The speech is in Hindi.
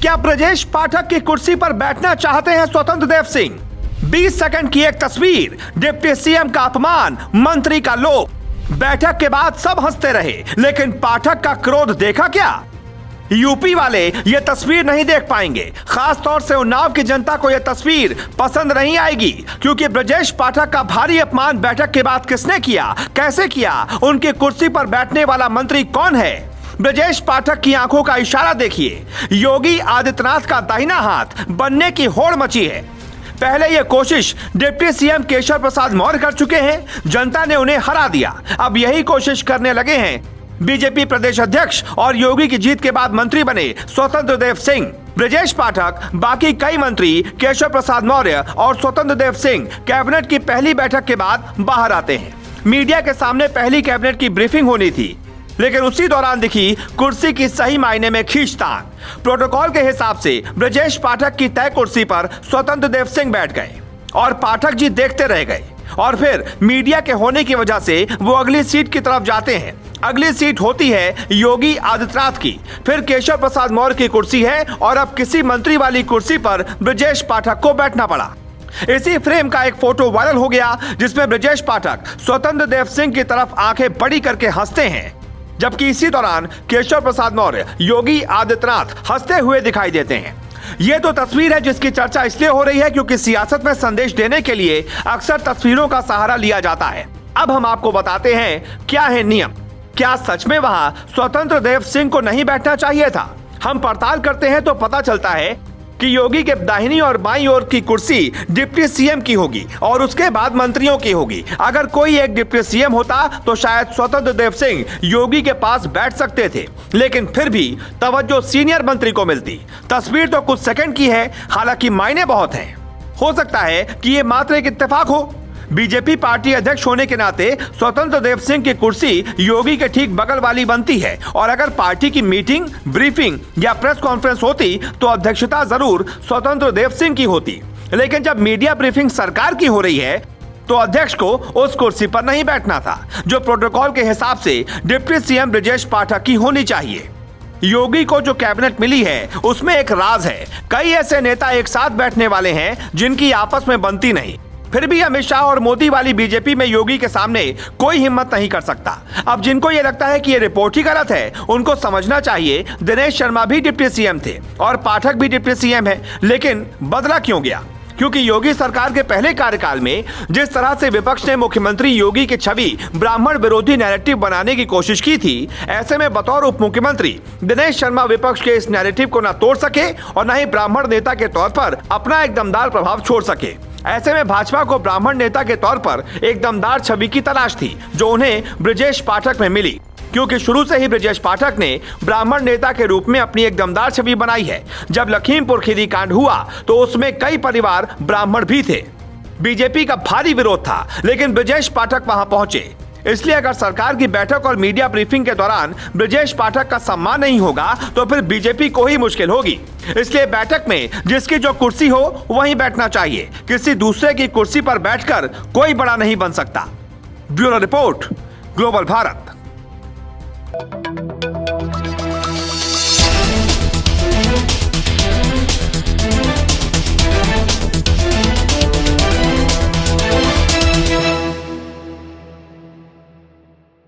क्या ब्रजेश पाठक की कुर्सी पर बैठना चाहते हैं स्वतंत्र देव सिंह? 20 सेकंड की एक तस्वीर, डिप्टी सीएम का अपमान, मंत्री का लोभ। बैठक के बाद सब हंसते रहे, लेकिन पाठक का क्रोध देखा क्या? यूपी वाले ये तस्वीर नहीं देख पाएंगे। खास तौर से उन्नाव की जनता को यह तस्वीर पसंद नहीं आएगी, क्योंकि ब्रजेश पाठक का भारी अपमान बैठक के बाद किसने किया, कैसे किया, उनकी कुर्सी पर बैठने वाला मंत्री कौन है? ब्रजेश पाठक की आंखों का इशारा देखिए। योगी आदित्यनाथ का दाहिना हाथ बनने की होड़ मची है। पहले यह कोशिश डिप्टी सीएम केशव प्रसाद मौर्य कर चुके हैं, जनता ने उन्हें हरा दिया। अब यही कोशिश करने लगे हैं बीजेपी प्रदेश अध्यक्ष और योगी की जीत के बाद मंत्री बने स्वतंत्र देव सिंह। ब्रजेश पाठक, बाकी कई मंत्री, केशव प्रसाद मौर्य और स्वतंत्र देव सिंह कैबिनेट की पहली बैठक के बाद बाहर आते हैं। मीडिया के सामने पहली कैबिनेट की ब्रीफिंग होनी थी, लेकिन उसी दौरान दिखी कुर्सी की सही मायने में खींचतान। प्रोटोकॉल के हिसाब से ब्रजेश पाठक की तय कुर्सी पर स्वतंत्र देव सिंह बैठ गए और पाठक जी देखते रह गए। और फिर मीडिया के होने की वजह से वो अगली सीट की तरफ जाते हैं। अगली सीट होती है योगी आदित्यनाथ की, फिर केशव प्रसाद मौर्य की कुर्सी है और अब किसी मंत्री वाली कुर्सी पर ब्रजेश पाठक को बैठना पड़ा। इसी फ्रेम का एक फोटो वायरल हो गया, जिसमें ब्रजेश पाठक स्वतंत्र देव सिंह की तरफ आंखें बड़ी करके हंसते हैं, जबकि इसी दौरान केशव प्रसाद मौर्य, योगी आदित्यनाथ हंसते हुए दिखाई देते हैं। यह तो तस्वीर है जिसकी चर्चा इसलिए हो रही है क्योंकि सियासत में संदेश देने के लिए अक्सर तस्वीरों का सहारा लिया जाता है। अब हम आपको बताते हैं क्या है नियम। क्या सच में वहां स्वतंत्र देव सिंह को नहीं बैठना चाहिए था? हम पड़ताल करते हैं तो पता चलता है कि योगी के दाहिनी और बाईं ओर की कुर्सी डिप्टी सीएम की होगी और उसके बाद मंत्रियों की होगी। अगर कोई एक डिप्टी सीएम होता तो शायद स्वतंत्र देव सिंह योगी के पास बैठ सकते थे, लेकिन फिर भी तवज्जो सीनियर मंत्री को मिलती। तस्वीर तो कुछ सेकंड की है, हालांकि मायने बहुत हैं। हो सकता है कि ये मात्र एक इत्तेफाक हो। बीजेपी पार्टी अध्यक्ष होने के नाते स्वतंत्र देव सिंह की कुर्सी योगी के ठीक बगल वाली बनती है, और अगर पार्टी की मीटिंग, ब्रीफिंग या प्रेस कॉन्फ्रेंस होती तो अध्यक्षता जरूर स्वतंत्र देव सिंह की होती। लेकिन जब मीडिया ब्रीफिंग सरकार की हो रही है तो अध्यक्ष को उस कुर्सी पर नहीं बैठना था, जो प्रोटोकॉल के हिसाब से डिप्टी सीएम ब्रजेश पाठक की होनी चाहिए। योगी को जो कैबिनेट मिली है उसमें एक राज है। कई ऐसे नेता एक साथ बैठने वाले हैं जिनकी आपस में बनती नहीं, फिर भी अमित शाह और मोदी वाली बीजेपी में योगी के सामने कोई हिम्मत नहीं कर सकता। अब जिनको ये लगता है कि ये रिपोर्ट ही गलत है, उनको समझना चाहिए दिनेश शर्मा भी डिप्टी सीएम थे और पाठक भी डिप्टी सीएम है, लेकिन बदला क्यों गया? क्योंकि योगी सरकार के पहले कार्यकाल में जिस तरह से विपक्ष ने मुख्यमंत्री योगी की छवि ब्राह्मण विरोधी नैरेटिव बनाने की कोशिश की थी, ऐसे में बतौर उप मुख्यमंत्री दिनेश शर्मा विपक्ष के इस नैरेटिव को न तोड़ सके और न ही ब्राह्मण नेता के तौर पर अपना एक दमदार प्रभाव छोड़ सके। ऐसे में भाजपा को ब्राह्मण नेता के तौर पर एक दमदार छवि की तलाश थी, जो उन्हें ब्रजेश पाठक में मिली, क्योंकि शुरू से ही ब्रजेश पाठक ने ब्राह्मण नेता के रूप में अपनी एक दमदार छवि बनाई है। जब लखीमपुर खीरी कांड हुआ तो उसमें कई परिवार ब्राह्मण भी थे। बीजेपी का भारी विरोध था, लेकिन ब्रजेश पाठक वहां पहुंचे। इसलिए अगर सरकार की बैठक और मीडिया ब्रीफिंग के दौरान ब्रजेश पाठक का सम्मान नहीं होगा तो फिर बीजेपी को ही मुश्किल होगी। इसलिए बैठक में जिसकी जो कुर्सी हो वहीं बैठना चाहिए। किसी दूसरे की कुर्सी पर बैठकर कोई बड़ा नहीं बन सकता। Bureau report, global Bharat.